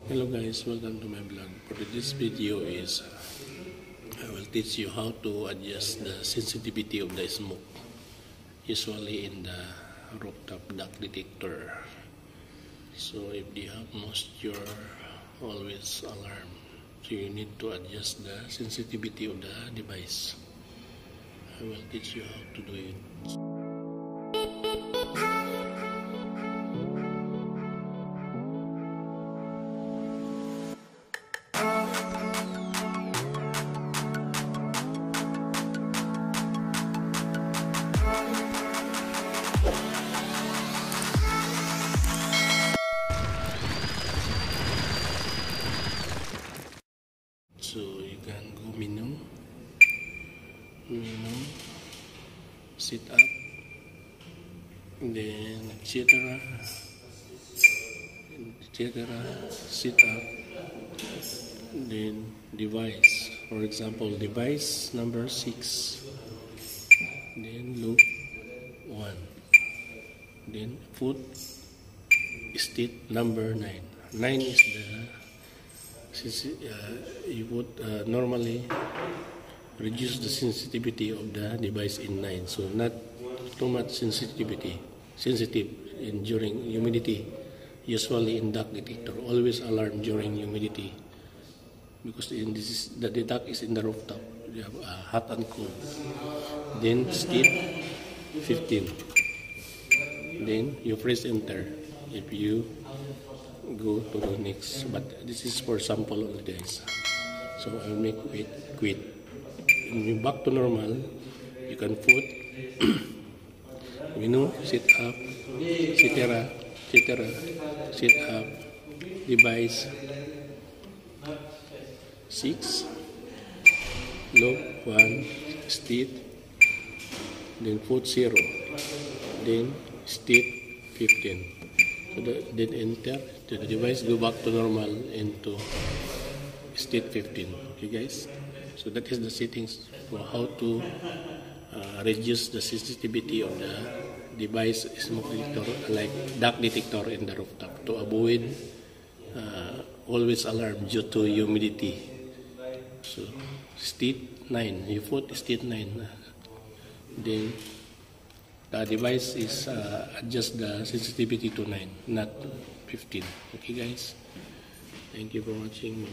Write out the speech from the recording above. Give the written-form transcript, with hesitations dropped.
Hello guys, welcome to my blog. For this video is I will teach you how to adjust the sensitivity of the smoke, usually in the rooftop duct detector. So if you have moisture, always alarm. So you need to adjust the sensitivity of the device. I will teach you how to do it. So you can go menu, sit up, then etc. Sit up, then device. For example, device number 6, then loop 1, then foot state number 9. 9 is you would normally reduce the sensitivity of the device in 9, so not too much sensitive in during humidity. Usually in duct detector, always alarm during humidity, because the duct is in the rooftop. You have hot and cold. Then state 15. Then you press enter if you go to the next, but this is for sample only guys, so I'll make it quit. When you back to normal, you can put menu, sit up, etc. Sit up, device 6, loop 1, state, then put 0, then state 15. So then enter, the device go back to normal into state 15. Okay guys, so that is the settings for how to reduce the sensitivity of the device smoke detector, like duct detector in the rooftop, to avoid always alarm due to humidity. So state 9, you put state 9, then the device is adjust the sensitivity to 9, not 15. Okay guys, thank you for watching.